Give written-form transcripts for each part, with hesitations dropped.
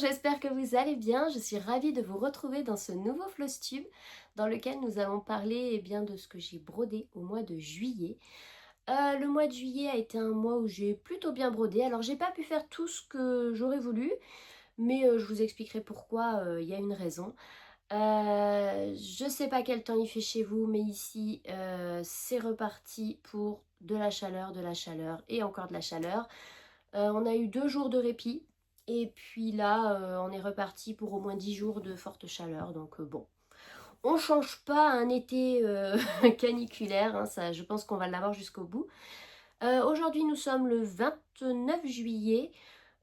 j'espère que vous allez bien. Je suis ravie de vous retrouver dans ce nouveau Flosstube dans lequel nous allons parler bien, de ce que j'ai brodé au mois de juillet. Le mois de juillet a été un mois où j'ai plutôt bien brodé. Alors j'ai pas pu faire tout ce que j'aurais voulu, mais je vous expliquerai pourquoi, il y a une raison. Je sais pas quel temps il fait chez vous, mais ici c'est reparti pour de la chaleur et encore de la chaleur. On a eu 2 jours de répit. Et puis là, on est reparti pour au moins 10 jours de forte chaleur. Donc bon, on change pas un été caniculaire. Hein, ça, je pense qu'on va l'avoir jusqu'au bout. Aujourd'hui, nous sommes le 29 juillet.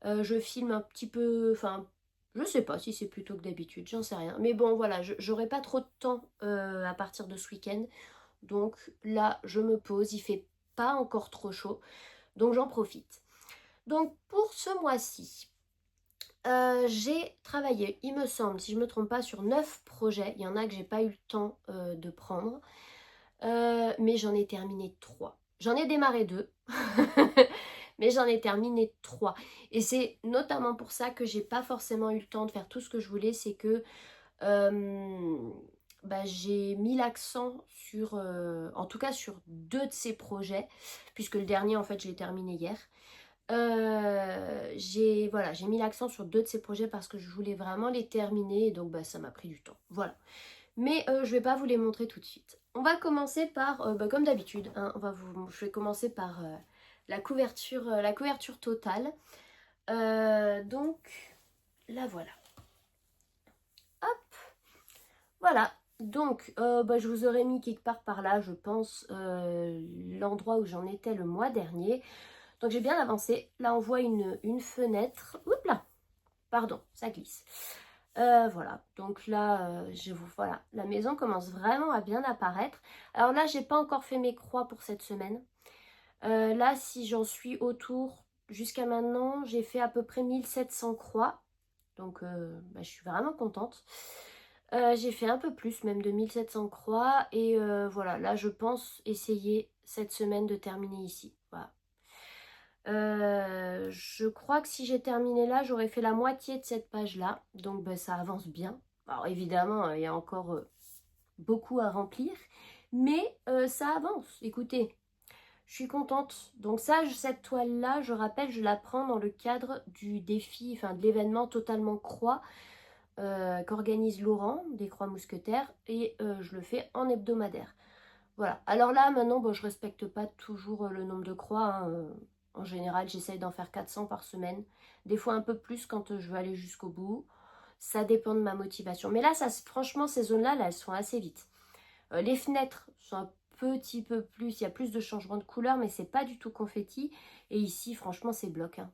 Je filme un petit peu... Enfin, je sais pas si c'est plus tôt que d'habitude, j'en sais rien. Mais bon, voilà, j'aurai pas trop de temps à partir de ce week-end. Donc là, je me pose. Il fait pas encore trop chaud. Donc j'en profite. Donc pour ce mois-ci, j'ai travaillé, il me semble, si je ne me trompe pas, sur 9 projets. Il y en a que j'ai pas eu le temps de prendre. Mais j'en ai terminé 3. J'en ai démarré 2. Mais j'en ai terminé 3. Et c'est notamment pour ça que j'ai pas forcément eu le temps de faire tout ce que je voulais. C'est que j'ai mis l'accent sur, en tout cas sur 2 de ces projets. Puisque le dernier, en fait, je l'ai terminé hier. J'ai mis l'accent sur 2 de ces projets parce que je voulais vraiment les terminer, et donc ça m'a pris du temps. Voilà. Mais je vais pas vous les montrer tout de suite. On va commencer par, comme d'habitude, hein, je vais commencer par la couverture totale. Donc, la voilà. Hop, voilà. Donc, je vous aurais mis quelque part par là, je pense, l'endroit où j'en étais le mois dernier. Donc j'ai bien avancé. Là on voit une fenêtre. Oups là, pardon, ça glisse. Voilà, donc là, voilà, la maison commence vraiment à bien apparaître. Alors là, j'ai pas encore fait mes croix pour cette semaine. Là, si j'en suis autour, jusqu'à maintenant, j'ai fait à peu près 1700 croix. Donc je suis vraiment contente. J'ai fait un peu plus, même de 1700 croix. Et voilà, là, je pense essayer cette semaine de terminer ici. Voilà. Je crois que si j'ai terminé là, j'aurais fait la moitié de cette page-là. Donc ça avance bien. Alors évidemment, il y a encore beaucoup à remplir. Mais ça avance. Écoutez, je suis contente. Donc ça, cette toile-là, je rappelle, je la prends dans le cadre du défi, enfin de l'événement Totalement Croix qu'organise Laurent, des Croix Mousquetaires. Et je le fais en hebdomadaire. Voilà. Alors là, maintenant, je respecte pas toujours le nombre de croix. Hein, en général, j'essaye d'en faire 400 par semaine. Des fois un peu plus quand je veux aller jusqu'au bout. Ça dépend de ma motivation. Mais là, franchement, ces zones-là, là, elles sont assez vite. Les fenêtres sont un petit peu plus... Il y a plus de changements de couleur, mais c'est pas du tout confetti. Et ici, franchement, c'est bloc. Hein.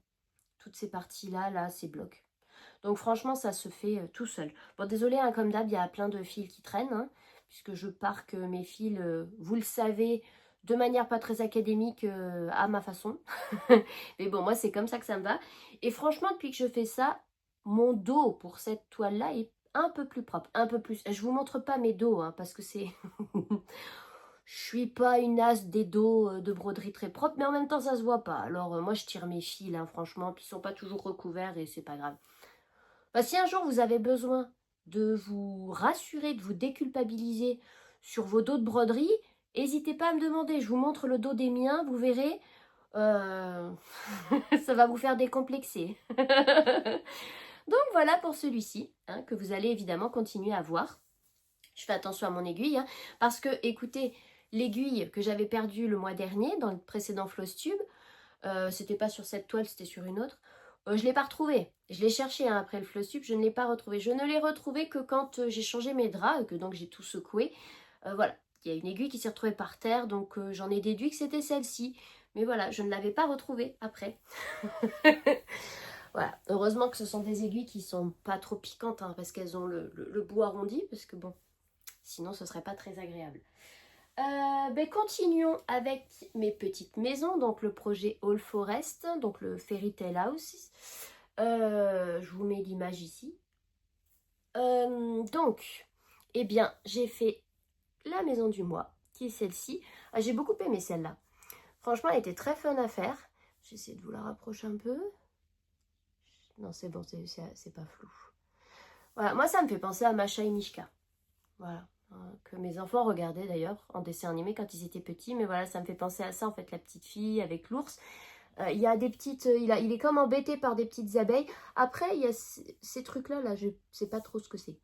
Toutes ces parties-là, là, c'est bloc. Donc franchement, ça se fait tout seul. Bon, désolé, hein, comme d'hab, il y a plein de fils qui traînent, hein, puisque je parque mes fils, vous le savez, de manière pas très académique, à ma façon. Mais bon, moi, c'est comme ça que ça me va. Et franchement, depuis que je fais ça, mon dos pour cette toile-là est un peu plus propre, un peu plus. Je vous montre pas mes dos, hein, parce que c'est... Je suis pas une as des dos de broderie très propre, mais en même temps, ça se voit pas. Alors, moi, je tire mes fils, hein, franchement, puis ils sont pas toujours recouverts et c'est pas grave. Si un jour vous avez besoin de vous rassurer, de vous déculpabiliser sur vos dos de broderie, n'hésitez pas à me demander. Je vous montre le dos des miens, vous verrez. Ça va vous faire décomplexer. Donc voilà pour celui-ci, hein, que vous allez évidemment continuer à voir. Je fais attention à mon aiguille, hein, parce que, écoutez, l'aiguille que j'avais perdue le mois dernier dans le précédent Flosstube, c'était pas sur cette toile, c'était sur une autre. Je ne l'ai pas retrouvée. Je l'ai cherché hein, après le Flosstube, je ne l'ai pas retrouvé. Je ne l'ai retrouvé que quand j'ai changé mes draps, et que donc j'ai tout secoué. Voilà, il y a une aiguille qui s'est retrouvée par terre, donc j'en ai déduit que c'était celle-ci. Mais voilà, je ne l'avais pas retrouvée après. Voilà, heureusement que ce sont des aiguilles qui sont pas trop piquantes, hein, parce qu'elles ont le bout arrondi, parce que bon, sinon ce serait pas très agréable. Continuons avec mes petites maisons, donc le projet All Forest, donc le Fairy Tale House. Je vous mets l'image ici. Donc, eh bien, j'ai fait la maison du mois, qui est celle-ci. Ah, j'ai beaucoup aimé celle-là. Franchement, elle était très fun à faire. J'essaie de vous la rapprocher un peu. Non, c'est bon, c'est pas flou. Voilà, moi ça me fait penser à Masha et Mishka. Voilà, que mes enfants regardaient d'ailleurs en dessin animé quand ils étaient petits. Mais voilà, ça me fait penser à ça en fait, la petite fille avec l'ours. Il y a des petites, il est comme embêté par des petites abeilles. Après, il y a ces trucs-là, là, je sais pas trop ce que c'est.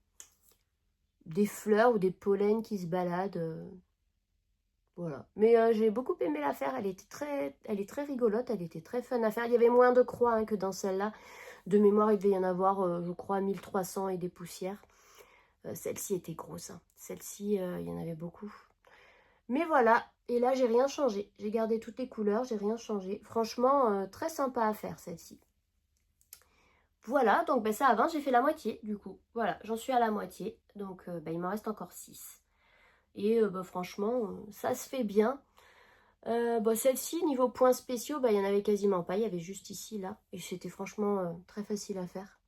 Des fleurs ou des pollens qui se baladent. Voilà. Mais j'ai beaucoup aimé la faire. Elle est très rigolote, elle était très fun à faire. Il y avait moins de croix hein, que dans celle-là. De mémoire, il devait y en avoir, je crois, 1300 et des poussières. Celle-ci était grosse. Hein. Celle-ci, il y en avait beaucoup. Mais voilà. Et là, j'ai rien changé. J'ai gardé toutes les couleurs, j'ai rien changé. Franchement, très sympa à faire, celle-ci. Voilà, donc ben, ça avance, j'ai fait la moitié du coup. Voilà, j'en suis à la moitié. Donc ben, il m'en reste encore 6. Et ben, franchement, ça se fait bien. Bon, celle-ci, niveau points spéciaux, ben, il n'y en avait quasiment pas. Il y avait juste ici, là. Et c'était franchement très facile à faire.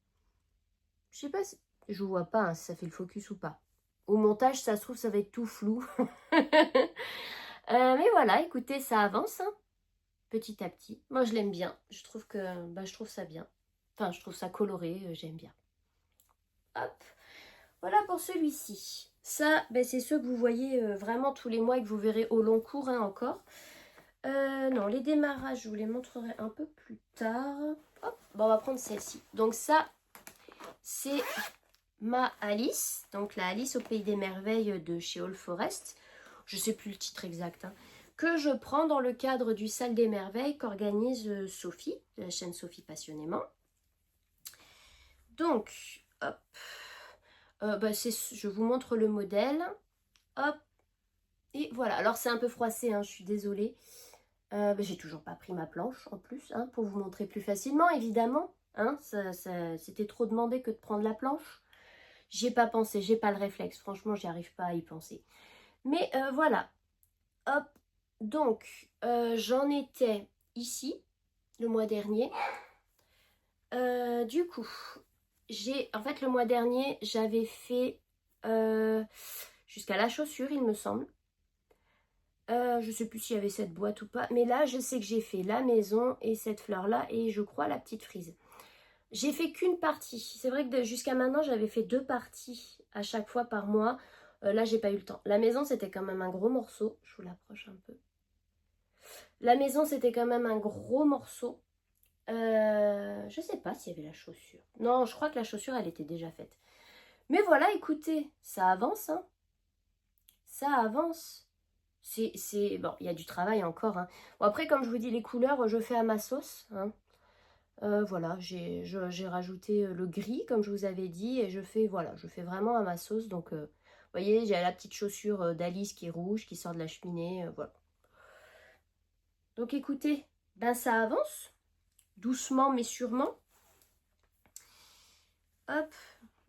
Je sais pas si... Je vois pas hein, si ça fait le focus ou pas. Au montage, ça se trouve, ça va être tout flou. Mais voilà, écoutez, ça avance hein, petit à petit. Moi, je l'aime bien. Je trouve que, ben, je trouve ça bien. Enfin, je trouve ça coloré, j'aime bien. Hop. Voilà pour celui-ci. Ça, ben, c'est ceux que vous voyez vraiment tous les mois et que vous verrez au long cours hein, encore. Non, les démarrages, je vous les montrerai un peu plus tard. Hop, bon, on va prendre celle-ci. Donc ça, c'est ma Alice. Donc la Alice au Pays des Merveilles de chez All Forest. Je sais plus le titre exact. Hein, que je prends dans le cadre du Salle des Merveilles qu'organise Sophie, de la chaîne Sophie Passionnément. Donc, hop. Bah, je vous montre le modèle. Hop. Et voilà. Alors c'est un peu froissé, hein, je suis désolée. Bah, j'ai toujours pas pris ma planche en plus, hein, pour vous montrer plus facilement, évidemment. Hein, c'était trop demandé que de prendre la planche. J'y ai pas pensé, j'ai pas le réflexe. Franchement, j'y arrive pas à y penser. Mais voilà. Hop. Donc, j'en étais ici, le mois dernier. Du coup, en fait, le mois dernier, j'avais fait jusqu'à la chaussure, il me semble. Je sais plus s'il y avait cette boîte ou pas. Mais là, je sais que j'ai fait la maison et cette fleur-là et je crois la petite frise. J'ai fait qu'une partie. C'est vrai que jusqu'à maintenant, j'avais fait 2 parties à chaque fois par mois. Là, j'ai pas eu le temps. La maison, c'était quand même un gros morceau. Je vous l'approche un peu. La maison, c'était quand même un gros morceau. Je sais pas s'il y avait la chaussure. Non, je crois que la chaussure, elle était déjà faite. Mais voilà, écoutez, ça avance. Hein. Ça avance. Bon, il y a du travail encore. Hein. Bon, après, comme je vous dis, les couleurs, je fais à ma sauce. Hein. Voilà, j'ai rajouté le gris, comme je vous avais dit, et je fais vraiment à ma sauce. Donc, vous voyez, j'ai la petite chaussure d'Alice qui est rouge, qui sort de la cheminée. Voilà. Donc, écoutez, ben ça avance, doucement mais sûrement. Hop.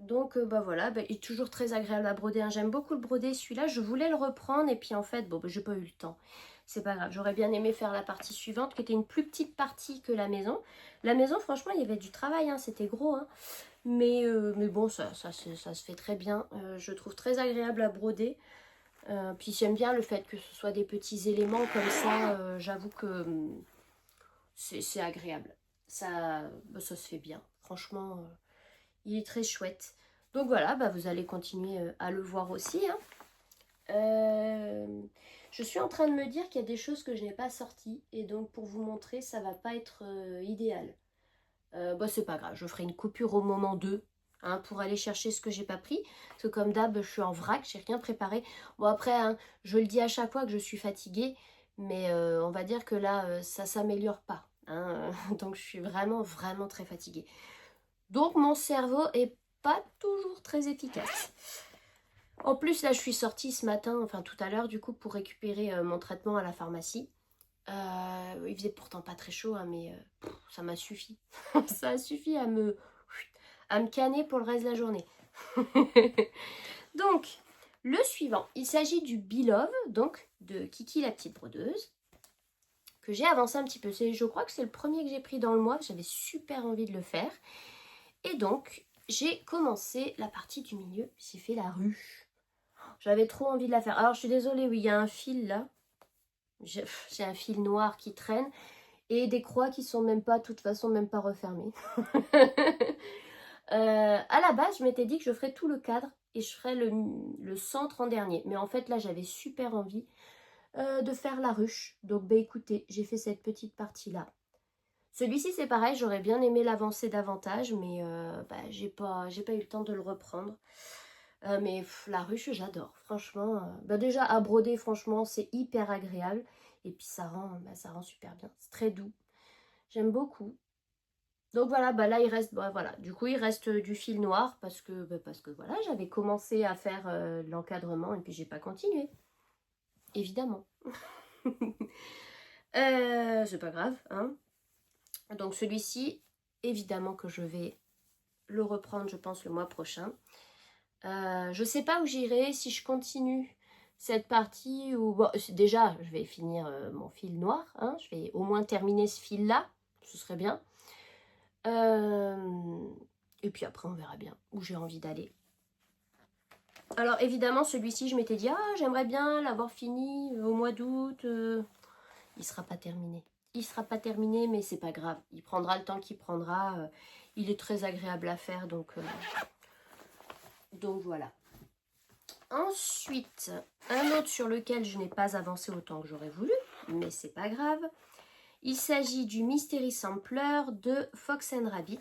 Donc, bah voilà, bah, il est toujours très agréable à broder. Hein. J'aime beaucoup le broder, celui-là. Je voulais le reprendre et puis en fait, bon, bah, j'ai pas eu le temps. C'est pas grave. J'aurais bien aimé faire la partie suivante qui était une plus petite partie que la maison. La maison, franchement, il y avait du travail. Hein. C'était gros. Hein. Mais bon, ça se fait très bien. Je trouve très agréable à broder. Puis j'aime bien le fait que ce soit des petits éléments comme ça. J'avoue que c'est agréable. Bah, ça se fait bien. Franchement... il est très chouette. Donc voilà, bah vous allez continuer à le voir aussi. Hein. Je suis en train de me dire qu'il y a des choses que je n'ai pas sorties. Et donc pour vous montrer, ça va pas être idéal. Bah c'est pas grave, je ferai une coupure au moment 2. Hein, pour aller chercher ce que j'ai pas pris. Parce que comme d'hab, je suis en vrac, j'ai rien préparé. Bon après, hein, je le dis à chaque fois que je suis fatiguée. Mais on va dire que là, ça s'améliore pas. Hein, donc je suis vraiment, vraiment très fatiguée. Donc mon cerveau est pas toujours très efficace. En plus là je suis sortie ce matin, enfin tout à l'heure du coup pour récupérer mon traitement à la pharmacie. Il faisait pourtant pas très chaud hein, mais ça m'a suffi. Ça a suffi à me canner pour le reste de la journée. Donc le suivant, il s'agit du Beloved, donc de Kiki la petite brodeuse. Que j'ai avancé un petit peu. Je crois que c'est le premier que j'ai pris dans le mois. J'avais super envie de le faire. Et donc, j'ai commencé la partie du milieu. J'ai fait la ruche. J'avais trop envie de la faire. Alors, je suis désolée, oui, il y a un fil là. J'ai un fil noir qui traîne. Et des croix qui sont même pas, de toute façon, même pas refermées. À la base, je m'étais dit que je ferais tout le cadre et je ferais le centre en dernier. Mais en fait, là, j'avais super envie de faire la ruche. Donc, bah écoutez, j'ai fait cette petite partie-là. Celui-ci, c'est pareil, j'aurais bien aimé l'avancer davantage, mais bah, j'ai pas eu le temps de le reprendre. Mais la ruche, j'adore. Franchement, bah déjà, à broder, franchement, c'est hyper agréable. Et puis, ça rend super bien. C'est très doux. J'aime beaucoup. Donc voilà, bah là il reste, bah voilà, du coup il reste du fil noir parce que voilà, j'avais commencé à faire l'encadrement et puis j'ai pas continué, évidemment. C'est pas grave, hein. Donc celui-ci, évidemment que je vais le reprendre, je pense, le mois prochain. Je sais pas où j'irai, si je continue cette partie ou... Bon, déjà, je vais finir mon fil noir, hein, je vais au moins terminer ce fil-là, ce serait bien. Et puis après, on verra bien où j'ai envie d'aller. Alors évidemment, celui-ci, je m'étais dit, ah, j'aimerais bien l'avoir fini au mois d'août. Il sera pas terminé. Il sera pas terminé, mais c'est pas grave. Il prendra le temps qu'il prendra. Il est très agréable à faire, donc voilà. Ensuite, un autre sur lequel je n'ai pas avancé autant que j'aurais voulu, mais c'est pas grave. Il s'agit du Mystery Sampler de Fox and Rabbit.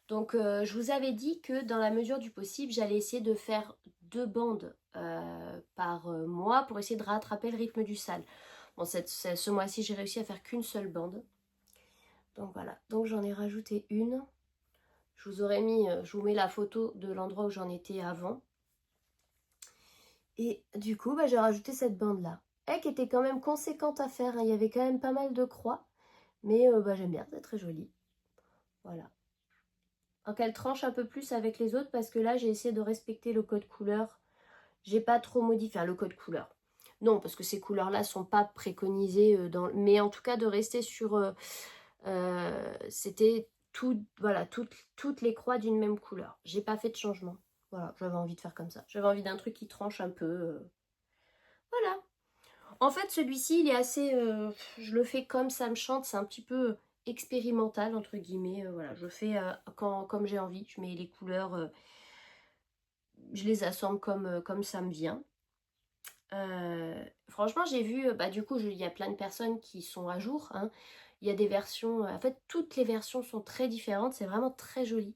Donc je vous avais dit que dans la mesure du possible, j'allais essayer de faire 2 bandes par mois pour essayer de rattraper le rythme du sale. Bon, ce mois-ci, j'ai réussi à faire qu'une seule bande. Donc voilà, donc j'en ai rajouté une. Je vous mets la photo de l'endroit où j'en étais avant. Et du coup, bah, j'ai rajouté cette bande-là. Elle qui était quand même conséquente à faire, hein. Il y avait quand même pas mal de croix. Mais bah, j'aime bien, c'est très joli. Voilà. Donc elle tranche un peu plus avec les autres parce que là, j'ai essayé de respecter le code couleur. J'ai pas trop modifié, enfin, le code couleur. Non, parce que ces couleurs-là sont pas préconisées mais en tout cas de rester sur... c'était voilà, toutes les croix d'une même couleur. J'ai pas fait de changement. Voilà, j'avais envie de faire comme ça. J'avais envie d'un truc qui tranche un peu. Voilà. En fait, celui-ci, il est assez... je le fais comme ça me chante. C'est un petit peu expérimental, entre guillemets. Voilà, je fais comme j'ai envie. Je mets les couleurs... je les assemble comme ça me vient. Franchement, j'ai vu... Bah, du coup, il y a plein de personnes qui sont à jour, hein. Il y a des versions... En fait, toutes les versions sont très différentes. C'est vraiment très joli.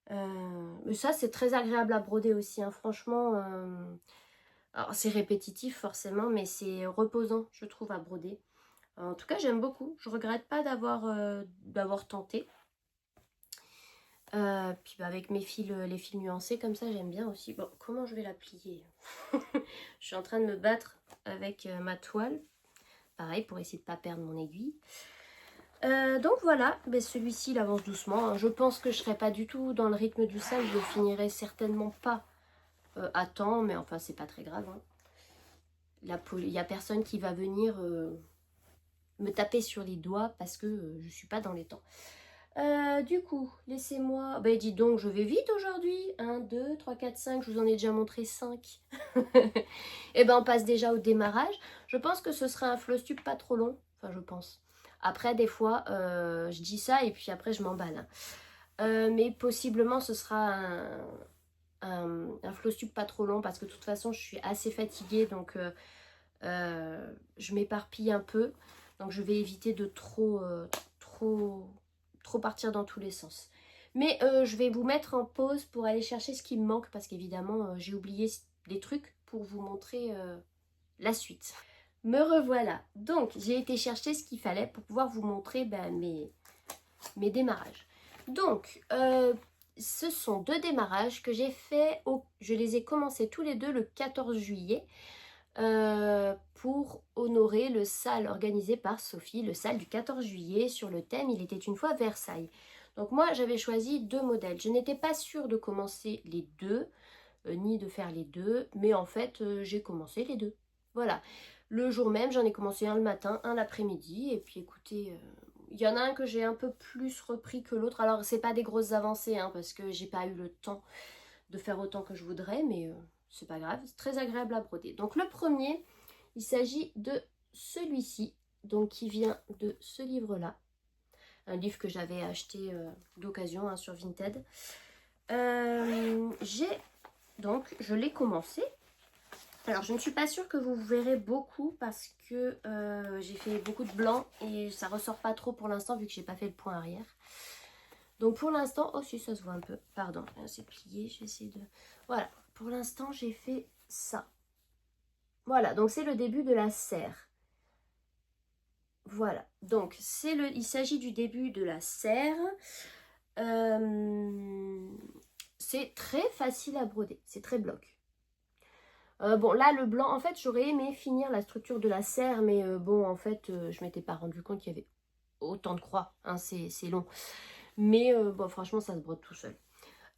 Mais ça, c'est très agréable à broder aussi, hein. Franchement... alors, c'est répétitif, forcément, mais c'est reposant, je trouve, à broder. En tout cas, j'aime beaucoup. Je regrette pas d'avoir tenté. Puis bah, avec les fils nuancés comme ça, j'aime bien aussi. Bon, comment je vais la plier? Je suis en train de me battre avec ma toile. Pareil, pour essayer de ne pas perdre mon aiguille. Donc voilà, ben, celui-ci, il avance doucement, hein. Je pense que je ne serai pas du tout dans le rythme du sale. Je le finirai certainement pas à temps, mais enfin, c'est pas très grave, hein. Il n'y a personne qui va venir me taper sur les doigts parce que je ne suis pas dans les temps. Du coup, laissez-moi... Ben dis donc, je vais vite aujourd'hui. 1, 2, 3, 4, 5. Je vous en ai déjà montré 5. Et ben on passe déjà au démarrage. Je pense que ce sera un floss tube pas trop long. Enfin, je pense. Après, des fois, je dis ça et puis après, je m'emballe, hein. Mais possiblement, ce sera un floss tube pas trop long parce que de toute façon, je suis assez fatiguée. Donc, je m'éparpille un peu. Donc, je vais éviter de trop partir dans tous les sens. Mais je vais vous mettre en pause pour aller chercher ce qui me manque parce qu'évidemment j'ai oublié des trucs pour vous montrer la suite. Me revoilà. Donc j'ai été chercher ce qu'il fallait pour pouvoir vous montrer mes démarrages. Donc ce sont 2 démarrages que j'ai fait, je les ai commencés tous les deux le 14 juillet. Pour honorer le sale organisé par Sophie, le sale du 14 juillet sur le thème Il était une fois Versailles. Donc moi j'avais choisi 2 modèles. Je n'étais pas sûre de commencer les 2, ni de faire les 2, mais en fait j'ai commencé les 2. Voilà. Le jour même j'en ai commencé un le matin, un l'après-midi, et puis écoutez, il y en a un que j'ai un peu plus repris que l'autre. Alors c'est pas des grosses avancées, hein, parce que j'ai pas eu le temps de faire autant que je voudrais, mais... c'est pas grave, c'est très agréable à broder. Donc le premier, il s'agit de celui-ci, donc qui vient de ce livre-là. un livre que j'avais acheté d'occasion hein, sur Vinted. Donc, je l'ai commencé. Alors, je ne suis pas sûre que vous verrez beaucoup parce que j'ai fait beaucoup de blanc et ça ressort pas trop pour l'instant vu que j'ai pas fait le point arrière. Donc, pour l'instant, oh si, ça se voit un peu, pardon, c'est plié, je vais essayer de... Voilà, pour l'instant, j'ai fait ça. Voilà, donc c'est le début de la serre. Voilà, donc il s'agit du début de la serre. C'est très facile à broder, c'est très bloc. Bon, là, le blanc, en fait, j'aurais aimé finir la structure de la serre, mais bon, en fait, je m'étais pas rendu compte qu'il y avait autant de croix, hein, c'est long. Mais bon, franchement, ça se brode tout seul.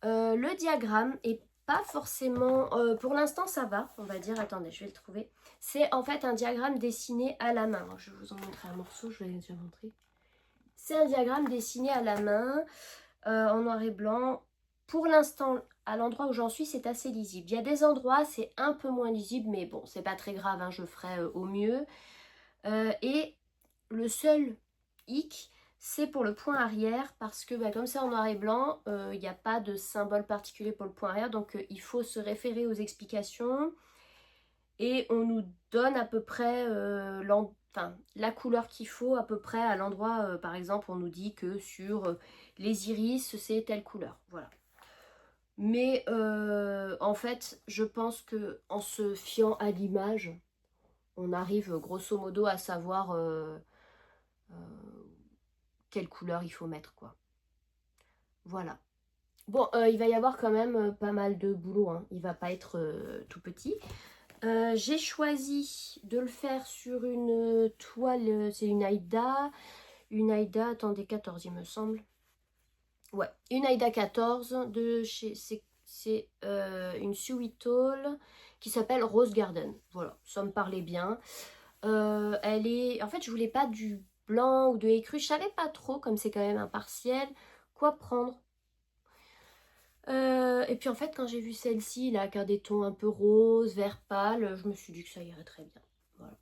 Le diagramme est pas forcément... pour l'instant, ça va, on va dire. Attendez, je vais le trouver. C'est en fait un diagramme dessiné à la main. Alors, je vais vous en montrer un morceau, je vais déjà montrer. C'est un diagramme dessiné à la main, en noir et blanc. Pour l'instant, à l'endroit où j'en suis, c'est assez lisible. Il y a des endroits, c'est un peu moins lisible, mais bon, c'est pas très grave, hein, je ferai au mieux. Et le seul hic, c'est pour le point arrière, parce que bah, comme c'est en noir et blanc, il n'y a pas de symbole particulier pour le point arrière, donc il faut se référer aux explications. Et on nous donne à peu près la couleur qu'il faut à peu près à l'endroit, par exemple, on nous dit que sur les iris, c'est telle couleur, voilà. Mais en fait, je pense que en se fiant à l'image, on arrive grosso modo à savoir quelle couleur il faut mettre, quoi. Voilà. Bon, il va y avoir quand même pas mal de boulot, hein. Il va pas être tout petit. J'ai choisi de le faire sur une toile, c'est une Aïda, attendez, 14 il me semble. Ouais, une Aïda 14 de chez, c'est une Suitol qui s'appelle Rose Garden. Voilà, ça me parlait bien. Elle est, en fait, je voulais pas du blanc ou de écru, je savais pas trop, comme c'est quand même un partiel, quoi prendre. Et puis en fait, quand j'ai vu celle-ci, là, qui a des tons un peu rose, vert pâle, je me suis dit que ça irait très bien. Voilà.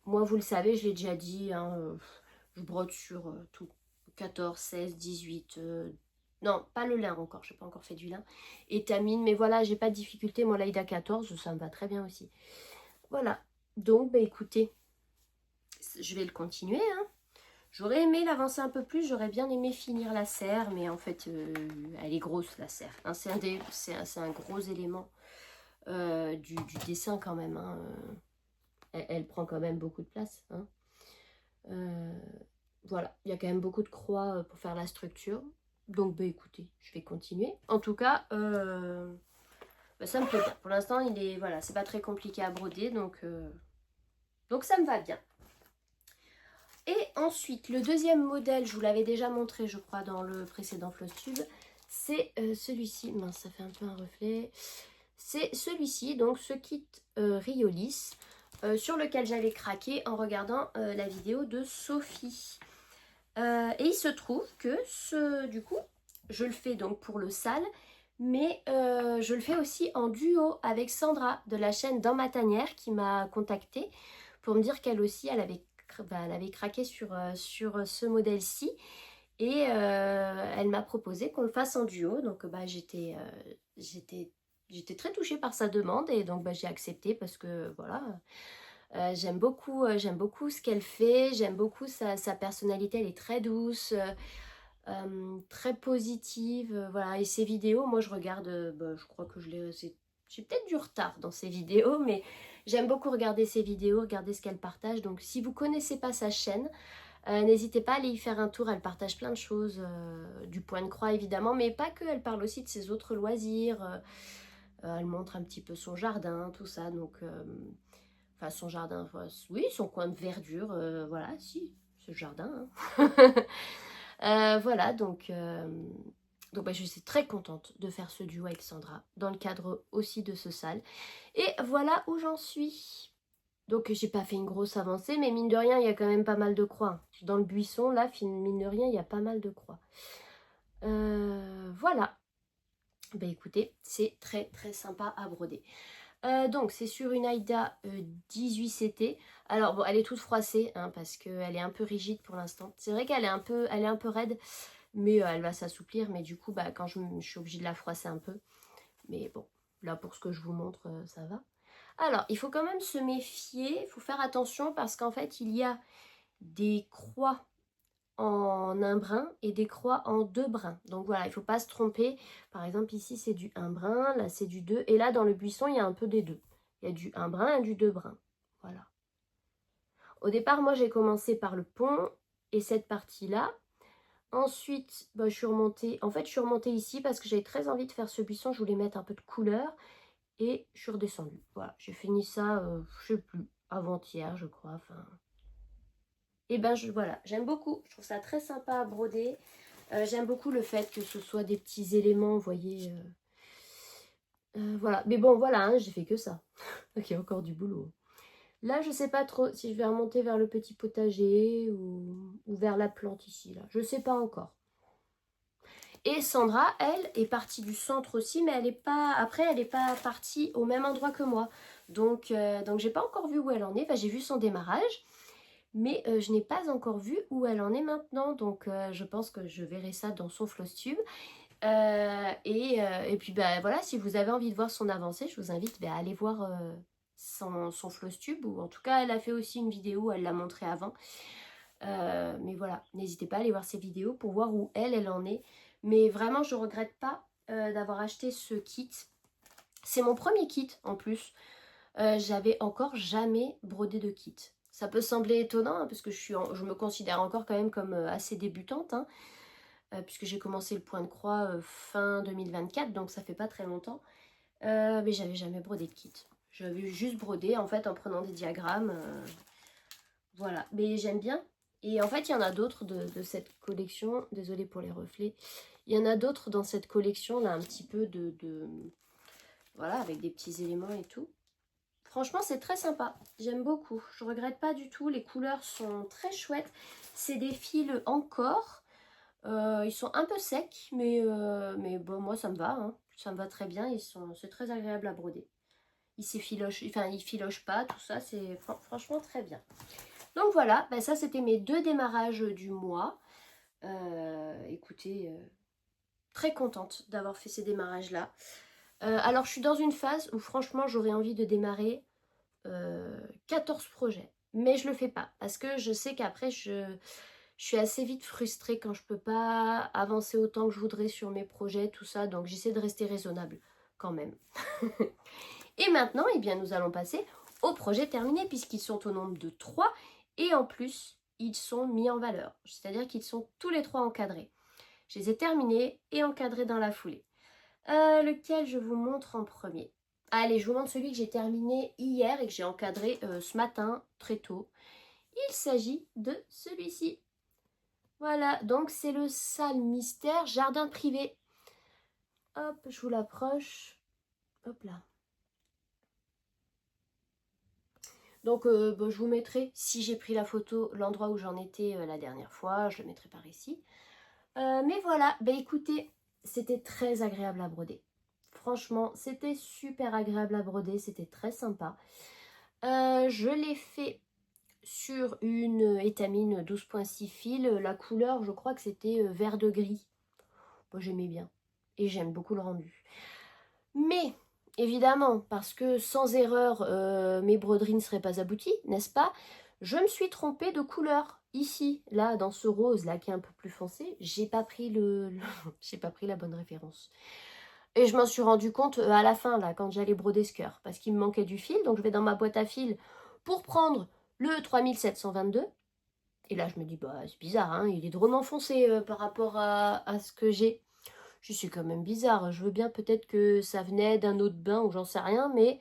Moi, vous le savez, je l'ai déjà dit, hein, je brode sur tout. 14, 16, 18, non, pas le lin encore, je n'ai pas encore fait du lin. Et tamine, mais voilà, j'ai pas de difficulté. Moi, l'Aïda 14, ça me va très bien aussi. Voilà, donc, bah écoutez, je vais le continuer, hein. J'aurais aimé l'avancer un peu plus, j'aurais bien aimé finir la serre, mais en fait, elle est grosse la serre. Hein, c'est un gros élément du dessin quand même. Hein. Elle prend quand même beaucoup de place. Hein. Voilà, il y a quand même beaucoup de croix pour faire la structure. Donc, bah écoutez, je vais continuer. En tout cas, bah, ça me plaît bien. Pour l'instant, voilà, c'est pas très compliqué à broder, donc ça me va bien. Et ensuite, le deuxième modèle, je vous l'avais déjà montré, je crois, dans le précédent Flosstube, c'est celui-ci. Mince, ça fait un peu un reflet. C'est celui-ci, donc ce kit Riolis, sur lequel j'avais craqué en regardant la vidéo de Sophie. Et il se trouve que du coup, je le fais donc pour le sale, mais je le fais aussi en duo avec Sandra de la chaîne Dans ma tanière qui m'a contactée pour me dire qu'elle aussi, elle avait craqué sur ce modèle-ci. Et elle m'a proposé qu'on le fasse en duo. Donc bah, j'étais très touchée par sa demande et donc bah, j'ai accepté parce que voilà, j'aime beaucoup ce qu'elle fait, j'aime beaucoup sa personnalité, elle est très douce, très positive, voilà. Et ses vidéos, moi je regarde, bah, je crois que j'ai peut-être du retard dans ses vidéos, mais j'aime beaucoup regarder ses vidéos, regarder ce qu'elle partage. Donc si vous ne connaissez pas sa chaîne, n'hésitez pas à aller y faire un tour, elle partage plein de choses, du point de croix évidemment, mais pas que, elle parle aussi de ses autres loisirs, elle montre un petit peu son jardin, tout ça, donc... Enfin, son jardin, oui, son coin de verdure, voilà, si, ce jardin. Hein. Voilà, donc bah, je suis très contente de faire ce duo avec Sandra, dans le cadre aussi de ce sale. Et voilà où j'en suis. Donc, j'ai pas fait une grosse avancée, mais mine de rien, il y a quand même pas mal de croix. Dans le buisson, là, mine de rien, il y a pas mal de croix. Voilà. Bah écoutez, c'est très très sympa à broder. Donc c'est sur une Aida 18CT. Alors bon, elle est toute froissée hein, parce qu'elle est un peu rigide pour l'instant. C'est vrai qu'elle elle est un peu raide, mais elle va s'assouplir. Mais du coup, bah, quand je suis obligée de la froisser un peu. Mais bon, là pour ce que je vous montre, ça va. Alors, il faut quand même se méfier, il faut faire attention parce qu'en fait, il y a des croix en un brin et des croix en deux brins. Donc voilà, il ne faut pas se tromper. Par exemple, ici, c'est du un brin, là, c'est du 2. Et là, dans le buisson, il y a un peu des deux. Il y a du un brin et du deux brins. Voilà. Au départ, moi, j'ai commencé par le pont et cette partie-là. Ensuite, bah, je suis remontée. En fait, je suis remontée ici parce que j'avais très envie de faire ce buisson. Je voulais mettre un peu de couleur. Et je suis redescendue. Voilà, j'ai fini ça, je sais plus, avant-hier, je crois. Enfin, et ben voilà, j'aime beaucoup. Je trouve ça très sympa à broder. J'aime beaucoup le fait que ce soit des petits éléments, vous voyez. Voilà, mais bon, voilà, hein, j'ai fait que ça. Ok, encore du boulot. Là, je sais pas trop si je vais remonter vers le petit potager ou vers la plante ici, là. Je sais pas encore. Et Sandra, elle, est partie du centre aussi, mais elle est pas. Après, elle n'est pas partie au même endroit que moi. Donc j'ai pas encore vu où elle en est. Enfin, j'ai vu son démarrage, mais je n'ai pas encore vu où elle en est maintenant. Donc je pense que je verrai ça dans son Flosstube. Et puis bah voilà, si vous avez envie de voir son avancée, je vous invite à aller voir son Flosstube. Ou en tout cas, elle a fait aussi une vidéo, elle l'a montré avant. Mais voilà, n'hésitez pas à aller voir ses vidéos pour voir où elle en est. Mais vraiment, je regrette pas d'avoir acheté ce kit. C'est mon premier kit en plus. J'avais encore jamais brodé de kit. Ça peut sembler étonnant hein, parce que je me considère encore quand même comme assez débutante. Hein, puisque j'ai commencé le point de croix fin 2024, donc ça fait pas très longtemps. Mais j'avais jamais brodé de kit. J'avais juste brodé en fait en prenant des diagrammes. Voilà, mais j'aime bien. Et en fait, il y en a d'autres de cette collection. Désolée pour les reflets. Il y en a d'autres dans cette collection, là, un petit peu voilà, avec des petits éléments et tout. Franchement, c'est très sympa. J'aime beaucoup. Je regrette pas du tout. Les couleurs sont très chouettes. C'est des fils encore. Ils sont un peu secs, mais bon, moi, ça me va. Hein. Ça me va très bien. C'est très agréable à broder. Ils filochent pas, tout ça. C'est franchement très bien. Donc voilà, ça c'était mes 2 démarrages du mois. Écoutez, très contente d'avoir fait ces démarrages-là. Alors je suis dans une phase où franchement j'aurais envie de démarrer 14 projets. Mais je le fais pas parce que je sais qu'après je suis assez vite frustrée quand je peux pas avancer autant que je voudrais sur mes projets, tout ça. Donc j'essaie de rester raisonnable quand même. Et maintenant, eh bien, nous allons passer aux projets terminés puisqu'ils sont au nombre de 3 et en plus, ils sont mis en valeur. C'est-à-dire qu'ils sont tous les 3 encadrés. Je les ai terminés et encadrés dans la foulée. Lequel je vous montre en premier? Allez, je vous montre celui que j'ai terminé hier et que j'ai encadré ce matin, très tôt. Il s'agit de celui-ci. Voilà, donc c'est le salle mystère jardin privé. Hop, je vous l'approche. Hop là. Donc je vous mettrai, si j'ai pris la photo, l'endroit où j'en étais la dernière fois, je le mettrai par ici. Mais voilà, écoutez, c'était très agréable à broder. Franchement, c'était super agréable à broder, c'était très sympa. Je l'ai fait sur une étamine 12.6 fils. La couleur, je crois que c'était vert de gris. Moi, j'aimais bien. Et j'aime beaucoup le rendu. Mais, évidemment, parce que sans erreur, mes broderies ne seraient pas abouties, n'est-ce pas? Je me suis trompée de couleur. Ici, là, dans ce rose là qui est un peu plus foncé, j'ai pas pris j'ai pas pris la bonne référence. Et je m'en suis rendu compte à la fin, là, quand j'allais broder ce cœur, parce qu'il me manquait du fil. Donc je vais dans ma boîte à fil pour prendre le 3722. Et là, je me dis, c'est bizarre, hein, il est drôlement foncé par rapport à ce que j'ai. Je suis quand même bizarre. Je veux bien peut-être que ça venait d'un autre bain ou j'en sais rien, mais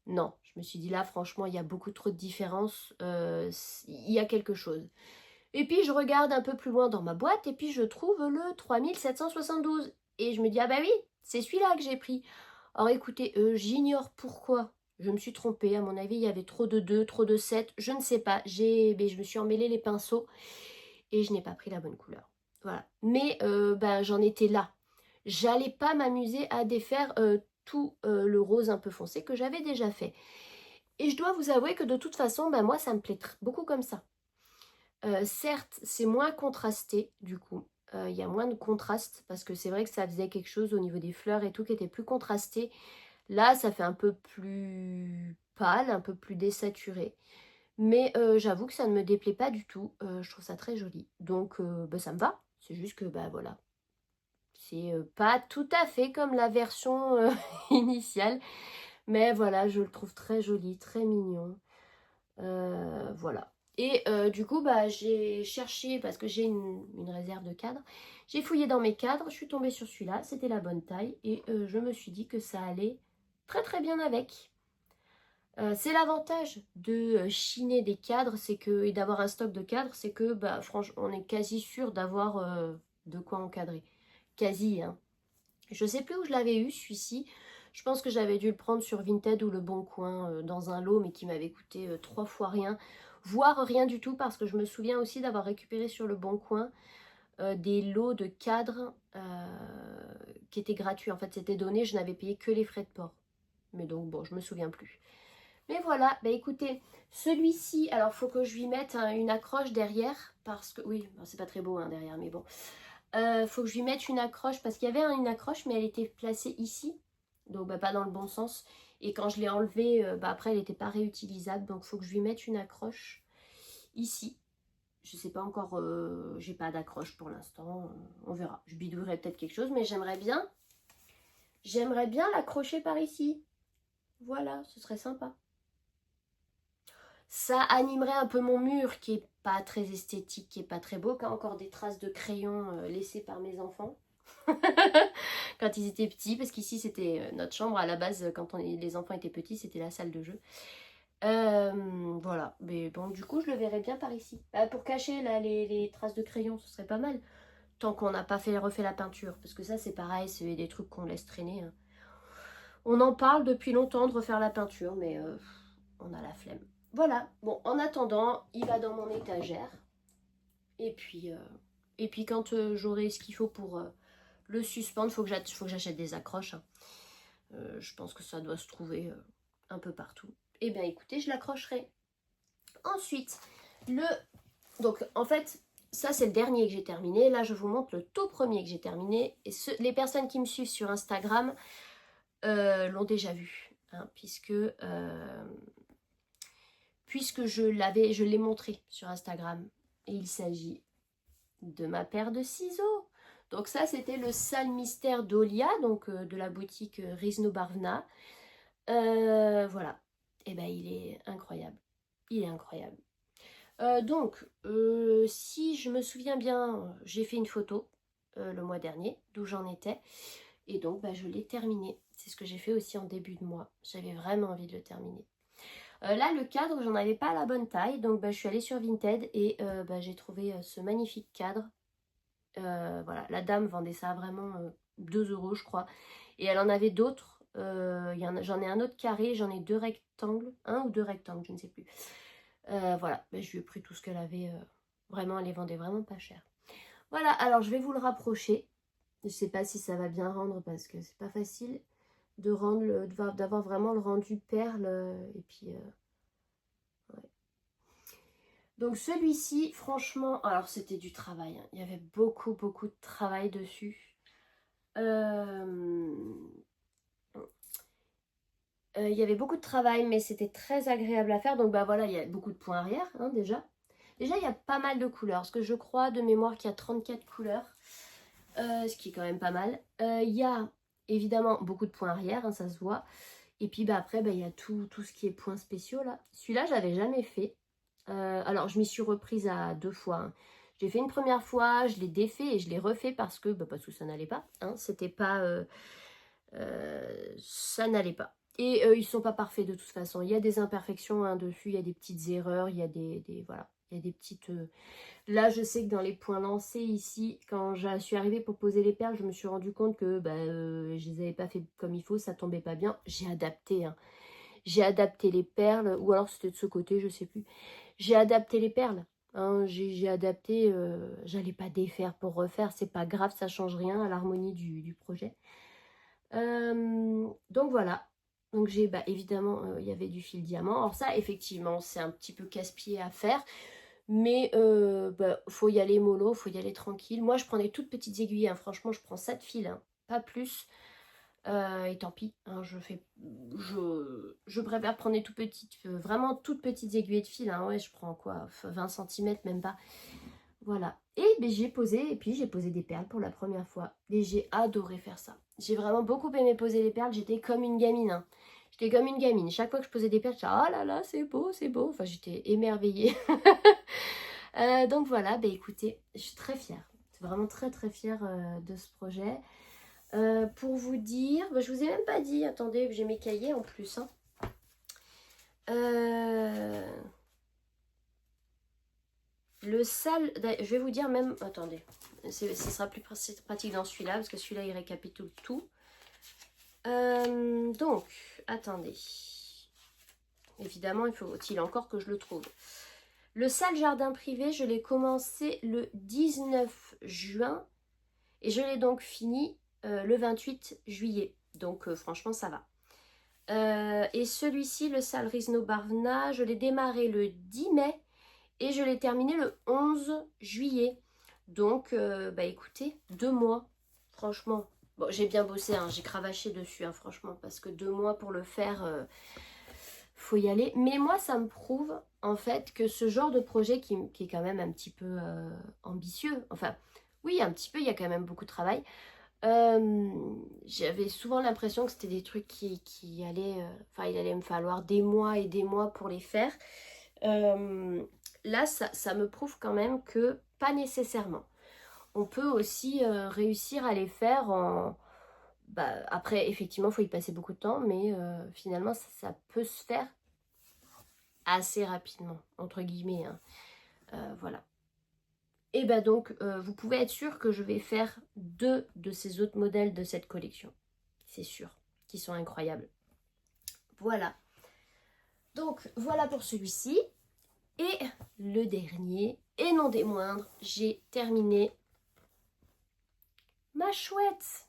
non. Je me suis dit là, franchement, il y a beaucoup trop de différences. Il y a quelque chose. Et puis, je regarde un peu plus loin dans ma boîte et puis je trouve le 3772. Et je me dis, ah bah oui, c'est celui-là que j'ai pris. Alors écoutez, j'ignore pourquoi je me suis trompée. À mon avis, il y avait trop de 2, trop de 7. Je ne sais pas. Je me suis emmêlé les pinceaux et je n'ai pas pris la bonne couleur. Voilà. Mais j'en étais là. J'allais pas m'amuser à défaire tout le rose un peu foncé que j'avais déjà fait. Et je dois vous avouer que de toute façon, bah, moi ça me plaît beaucoup comme ça. Certes, c'est moins contrasté du coup. Il y a moins de contraste parce que c'est vrai que ça faisait quelque chose au niveau des fleurs et tout qui était plus contrasté. Là, ça fait un peu plus pâle, un peu plus désaturé. Mais j'avoue que ça ne me déplaît pas du tout. Je trouve ça très joli. Donc bah, ça me va. C'est juste que bah voilà. C'est pas tout à fait comme la version initiale. Mais voilà, je le trouve très joli, très mignon. Voilà. Et du coup, bah, j'ai cherché, parce que j'ai une réserve de cadres, j'ai fouillé dans mes cadres, je suis tombée sur celui-là, c'était la bonne taille, et je me suis dit que ça allait très très bien avec. C'est l'avantage de chiner des cadres, c'est que, et d'avoir un stock de cadres, c'est que bah, franchement, on est quasi sûr d'avoir de quoi encadrer. Quasi, hein. Je sais plus où je l'avais eu, celui-ci. Je pense que j'avais dû le prendre sur Vinted ou Le Bon Coin dans un lot, mais qui m'avait coûté 3 fois rien, voire rien du tout, parce que je me souviens aussi d'avoir récupéré sur Le Bon Coin des lots de cadres qui étaient gratuits. En fait, c'était donné, je n'avais payé que les frais de port. Mais donc, bon, je me souviens plus. Mais voilà, bah écoutez, celui-ci, alors faut que je lui mette une accroche derrière, parce que, oui, bon, c'est pas très beau hein, derrière, mais bon. Faut que je lui mette une accroche, parce qu'il y avait une accroche, mais elle était placée ici, donc bah, pas dans le bon sens. Et quand je l'ai enlevée, bah, après elle n'était pas réutilisable, donc faut que je lui mette une accroche ici. Je sais pas encore, j'ai pas d'accroche pour l'instant, on verra. Je bidouillerai peut-être quelque chose, mais j'aimerais bien l'accrocher par ici. Voilà, ce serait sympa. Ça animerait un peu mon mur qui est pas très esthétique, qui est pas très beau, qui a encore des traces de crayon laissées par mes enfants quand ils étaient petits, parce qu'ici c'était notre chambre à la base, quand les enfants étaient petits, c'était la salle de jeu. Voilà, mais bon, du coup je le verrais bien par ici. Pour cacher là, les traces de crayon, ce serait pas mal, tant qu'on n'a pas refait la peinture, parce que ça c'est pareil, c'est des trucs qu'on laisse traîner, hein. On en parle depuis longtemps de refaire la peinture, mais on a la flemme. Voilà, bon, en attendant, il va dans mon étagère. Et puis quand j'aurai ce qu'il faut pour le suspendre, faut que j'achète des accroches, hein. Je pense que ça doit se trouver un peu partout. Et bien écoutez, je l'accrocherai. Ensuite, donc en fait, ça c'est le dernier que j'ai terminé. Là, je vous montre le tout premier que j'ai terminé. Et les personnes qui me suivent sur Instagram l'ont déjà vu, hein, puisque je l'ai montré sur Instagram. Et il s'agit de ma paire de ciseaux. Donc ça, c'était le sale mystère d'Olia, donc de la boutique Rizno Barvna. Voilà. Et ben il est incroyable. Il est incroyable. Si je me souviens bien, j'ai fait une photo le mois dernier, d'où j'en étais. Et donc, bah, je l'ai terminé. C'est ce que j'ai fait aussi en début de mois. J'avais vraiment envie de le terminer. Là, le cadre, j'en avais pas à la bonne taille. Donc, bah, je suis allée sur Vinted et bah, j'ai trouvé ce magnifique cadre. Voilà, la dame vendait ça vraiment 2 euros, je crois. Et elle en avait d'autres. J'en ai un autre carré, j'en ai 2 rectangles. Un ou 2 rectangles, je ne sais plus. Voilà, bah, je lui ai pris tout ce qu'elle avait. Vraiment, elle les vendait vraiment pas cher. Voilà, alors je vais vous le rapprocher. Je sais pas si ça va bien rendre parce que c'est pas facile de rendre d'avoir vraiment le rendu perle. Et puis, ouais. Donc celui-ci, franchement, alors c'était du travail, hein. Il y avait beaucoup, beaucoup de travail dessus. Il y avait beaucoup de travail, mais c'était très agréable à faire. Donc bah voilà, il y a beaucoup de points arrière, hein, déjà. Déjà, il y a pas mal de couleurs, parce que je crois de mémoire qu'il y a 34 couleurs, ce qui est quand même pas mal. Il y a évidemment beaucoup de points arrière, hein, ça se voit. Et puis bah, après, bah, il y a tout ce qui est points spéciaux là. Celui-là, j'avais jamais fait. Alors, je m'y suis reprise à 2 fois, hein. J'ai fait une première fois, je l'ai défait et je l'ai refait parce que ça n'allait pas, hein. C'était pas... ça n'allait pas. Et ils sont pas parfaits de toute façon. Il y a des imperfections hein, dessus, il y a des petites erreurs, il y a voilà, il y a des petites... Là, je sais que dans les points lancés ici, quand je suis arrivée pour poser les perles, je me suis rendu compte que je les avais pas fait comme il faut, ça tombait pas bien. J'ai adapté, hein. J'ai adapté les perles, ou alors c'était de ce côté, je sais plus. J'ai adapté les perles, hein, j'ai adapté, j'allais pas défaire pour refaire, c'est pas grave, ça change rien à l'harmonie du projet. Donc voilà. Donc j'ai, bah, évidemment, il y avait du fil diamant. Alors ça, effectivement, c'est un petit peu casse-pied à faire. Mais bah, faut y aller mollo, faut y aller tranquille. Moi, je prends des toutes petites aiguilles, hein. Franchement, je prends 7 fils, hein, pas plus. Et tant pis, hein, je préfère prendre des tout petites, vraiment toutes petites aiguilles de fil, hein. Ouais, je prends quoi, 20 centimètres, même pas. Voilà. Et ben, j'ai posé, et puis j'ai posé des perles pour la première fois. Et j'ai adoré faire ça. J'ai vraiment beaucoup aimé poser les perles. J'étais comme une gamine, hein. J'étais comme une gamine. Chaque fois que je posais des perles, je disais, oh là là, c'est beau, c'est beau. Enfin, j'étais émerveillée. Donc voilà, ben écoutez, je suis très fière. Je suis vraiment très très fière de ce projet. Pour vous dire, ben, je vous ai même pas dit, attendez, j'ai mes cahiers en plus, hein. Le sale, je vais vous dire même, attendez, ce sera plus pratique dans celui-là, parce que celui-là il récapitule tout. Donc, attendez. Évidemment, il faut-il encore que je le trouve. Le sale jardin privé, je l'ai commencé le 19 juin et je l'ai donc fini le 28 juillet. Donc, franchement, ça va. Et celui-ci, le sale Rizno Barvna, je l'ai démarré le 10 mai et je l'ai terminé le 11 juillet. Donc, bah écoutez, 2 mois, franchement. Bon, j'ai bien bossé, hein, j'ai cravaché dessus, hein, franchement, parce que 2 mois pour le faire, faut y aller. Mais moi, ça me prouve, en fait, que ce genre de projet qui est quand même un petit peu ambitieux, enfin, oui, un petit peu, il y a quand même beaucoup de travail. J'avais souvent l'impression que c'était des trucs qui allaient... Enfin, il allait me falloir des mois et des mois pour les faire. Là, ça me prouve quand même que pas nécessairement. On peut aussi réussir à les faire en... Bah, après, effectivement, il faut y passer beaucoup de temps, mais finalement, ça peut se faire assez rapidement, entre guillemets, hein. Voilà. Et bah donc, vous pouvez être sûr que je vais faire 2 de ces autres modèles de cette collection. C'est sûr, qui sont incroyables. Voilà. Donc, voilà pour celui-ci. Et le dernier, et non des moindres, j'ai terminé ma chouette.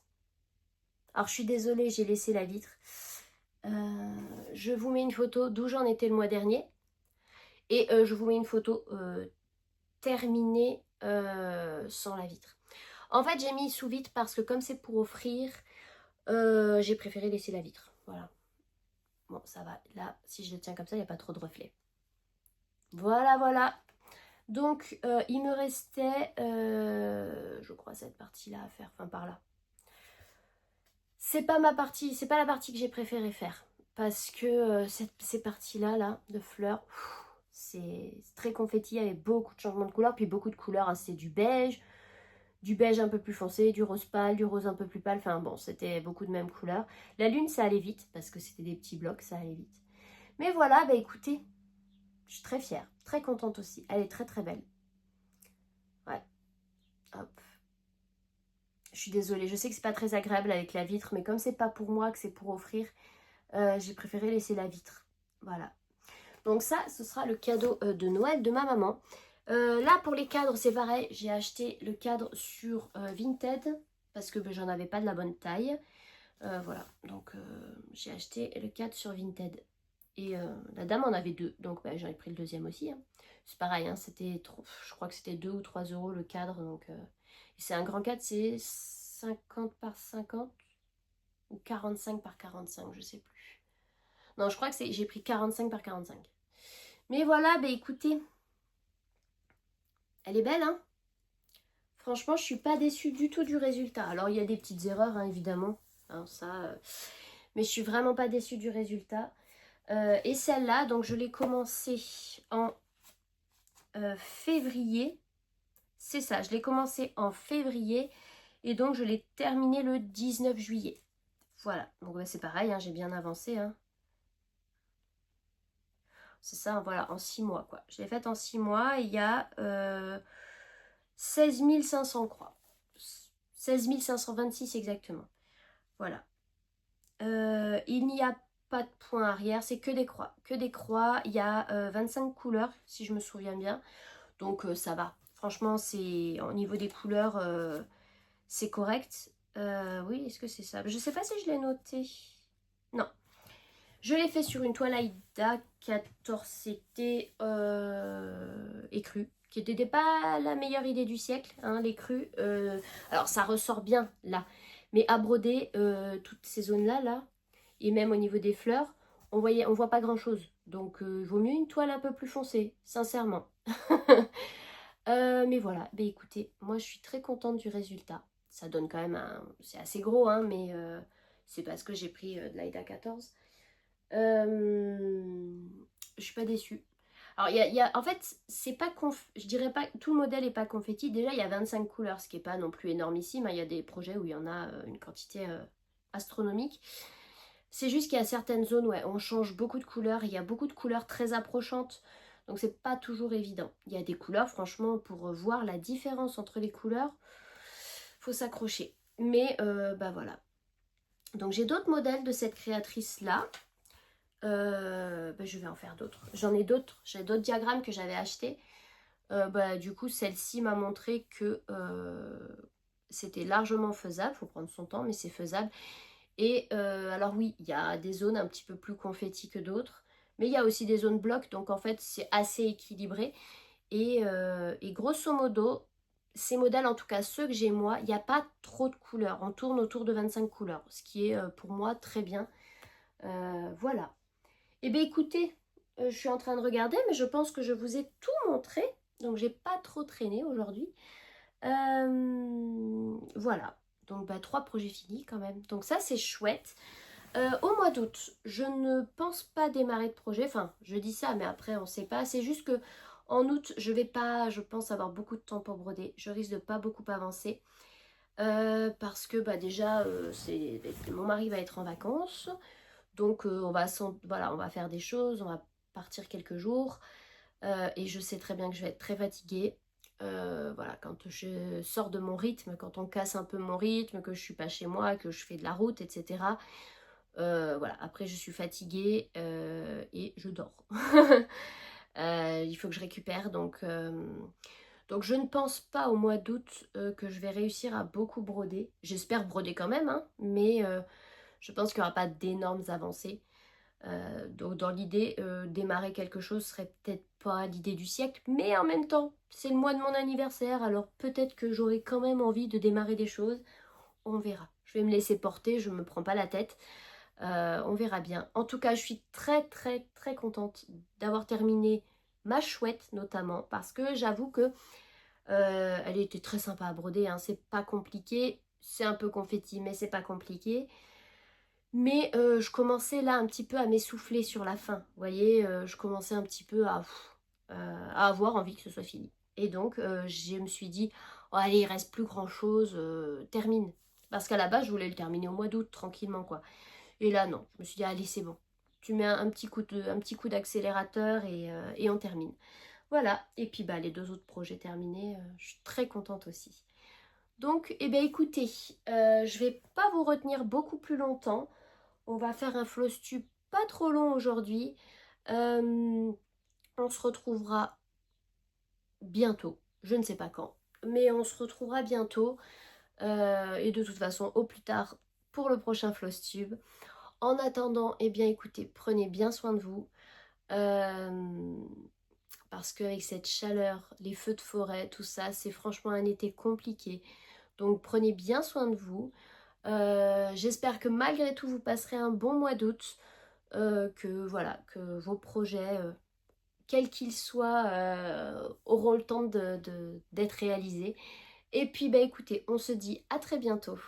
Alors, je suis désolée, j'ai laissé la vitre. Je vous mets une photo d'où j'en étais le mois dernier. Et je vous mets une photo terminée sans la vitre. En fait, j'ai mis sous vitre parce que comme c'est pour offrir, j'ai préféré laisser la vitre. Voilà. Bon, ça va. Là, si je le tiens comme ça, il n'y a pas trop de reflets. Voilà, voilà. Donc, il me restait, je crois, cette partie-là à faire. Enfin, par là. C'est pas ma partie, c'est pas la partie que j'ai préféré faire. Parce que ces parties-là, là, de fleurs, c'est très confetti avec beaucoup de changements de couleurs. Puis beaucoup de couleurs, hein, c'est du beige un peu plus foncé, du rose pâle, du rose un peu plus pâle. Enfin bon, c'était beaucoup de mêmes couleurs. La lune, ça allait vite parce que c'était des petits blocs, ça allait vite. Mais voilà, bah écoutez, je suis très fière, très contente aussi. Elle est très très belle. Ouais, hop. Je suis désolée, je sais que c'est pas très agréable avec la vitre, mais comme c'est pas pour moi, que c'est pour offrir, j'ai préféré laisser la vitre. Voilà. Donc ça, ce sera le cadeau de Noël de ma maman. Là, pour les cadres, c'est pareil. J'ai acheté le cadre sur Vinted parce que ben, j'en avais pas de la bonne taille. Voilà, donc j'ai acheté le cadre sur Vinted. Et la dame en avait 2, donc bah, j'en ai pris le deuxième aussi, hein. C'est pareil, hein, c'était trop, je crois que c'était 2 ou 3 euros le cadre. Donc, c'est un grand cadre, c'est 50 par 50 ou 45 par 45, je sais plus. Non, je crois que j'ai pris 45 par 45. Mais voilà, bah écoutez, elle est belle, hein. Franchement, je suis pas déçue du tout du résultat. Alors, il y a des petites erreurs, hein, évidemment. Hein, ça, mais je suis vraiment pas déçue du résultat. Et celle-là, donc je l'ai commencée en février. C'est ça, je l'ai commencée en février. Et donc, je l'ai terminée le 19 juillet. Voilà, donc bah, c'est pareil, hein, j'ai bien avancé, hein. C'est ça, hein, voilà, en 6 mois, quoi. Je l'ai faite en 6 mois et il y a 16 500 croix. 16 526 exactement. Voilà. Il n'y a pas de point arrière, c'est que des croix. Que des croix. Il y a 25 couleurs, si je me souviens bien. Donc ça va. Franchement, c'est au niveau des couleurs, c'est correct. Oui, est-ce que c'est ça? Je sais pas si je l'ai noté. Non. Je l'ai fait sur une toile Aïda 14 CT écru, qui n'était pas la meilleure idée du siècle, hein, l'écru. Alors ça ressort bien là, mais à broder toutes ces zones-là, là, et même au niveau des fleurs, on voit pas grand-chose. Donc il vaut mieux une toile un peu plus foncée, sincèrement. Mais voilà, bah, écoutez, moi je suis très contente du résultat. Ça donne quand même un... C'est assez gros, hein, mais c'est parce que j'ai pris de l'Aïda 14. Je suis pas déçue. Alors, en fait, c'est pas je dirais pas tout le modèle est pas confetti. Déjà, il y a 25 couleurs, ce qui est pas non plus énormissime, hein. Il y a des projets où il y en a une quantité astronomique. C'est juste qu'il y a certaines zones où ouais, on change beaucoup de couleurs. Il y a beaucoup de couleurs très approchantes. Donc, c'est pas toujours évident. Il y a des couleurs, franchement, pour voir la différence entre les couleurs, faut s'accrocher. Mais, bah voilà. Donc, j'ai d'autres modèles de cette créatrice-là. Bah, je vais en faire d'autres. J'en ai d'autres. J'ai d'autres diagrammes que j'avais achetés. Bah, du coup, celle-ci m'a montré que c'était largement faisable. Il faut prendre son temps, mais c'est faisable. Et alors oui, il y a des zones un petit peu plus confetti que d'autres. Mais il y a aussi des zones blocs. Donc en fait, c'est assez équilibré. Et grosso modo, ces modèles, en tout cas ceux que j'ai moi, il n'y a pas trop de couleurs. On tourne autour de 25 couleurs. Ce qui est pour moi très bien. Voilà. Eh bien écoutez, je suis en train de regarder, mais je pense que je vous ai tout montré. Donc j'ai pas trop traîné aujourd'hui. Voilà. Donc bah, 3 projets finis quand même. Donc ça c'est chouette. Au mois d'août, je ne pense pas démarrer de projet. Enfin, je dis ça, mais après on sait pas. C'est juste que en août, je vais pas, je pense avoir beaucoup de temps pour broder. Je risque de pas beaucoup avancer. Parce que bah, déjà, mon mari va être en vacances. Donc voilà, on va faire des choses, on va partir quelques jours. Et je sais très bien que je vais être très fatiguée. Voilà, quand je sors de mon rythme, quand on casse un peu mon rythme, que je suis pas chez moi, que je fais de la route, etc. Voilà, après je suis fatiguée et je dors. Il faut que je récupère, donc je ne pense pas au mois d'août que je vais réussir à beaucoup broder. J'espère broder quand même, hein, mais je pense qu'il n'y aura pas d'énormes avancées. Donc dans l'idée, démarrer quelque chose serait peut-être pas l'idée du siècle, mais en même temps, c'est le mois de mon anniversaire, alors peut-être que j'aurai quand même envie de démarrer des choses. On verra. Je vais me laisser porter, je ne me prends pas la tête. On verra bien. En tout cas, je suis très très très contente d'avoir terminé ma chouette notamment, parce que j'avoue que elle était très sympa à broder, hein. C'est pas compliqué. C'est un peu confetti, mais c'est pas compliqué. Mais je commençais là un petit peu à m'essouffler sur la fin. Vous voyez, je commençais un petit peu à avoir envie que ce soit fini. Et donc, je me suis dit, oh, allez, il reste plus grand-chose, termine. Parce qu'à la base, je voulais le terminer au mois d'août, tranquillement, quoi. Et là, non. Je me suis dit, allez, c'est bon. Tu mets un petit coup d'accélérateur et on termine. Voilà. Et puis, bah, les 2 autres projets terminés, je suis très contente aussi. Donc, eh bien, écoutez, je vais pas vous retenir beaucoup plus longtemps. On va faire un floss-tube pas trop long aujourd'hui. On se retrouvera bientôt. Je ne sais pas quand. Mais on se retrouvera bientôt. Et de toute façon, au plus tard pour le prochain floss-tube. En attendant, eh bien écoutez, prenez bien soin de vous. Parce qu'avec cette chaleur, les feux de forêt, tout ça, c'est franchement un été compliqué. Donc prenez bien soin de vous. J'espère que malgré tout, vous passerez un bon mois d'août. Que voilà, que vos projets, quels qu'ils soient, auront le temps d'être réalisés. Et puis bah écoutez, on se dit à très bientôt.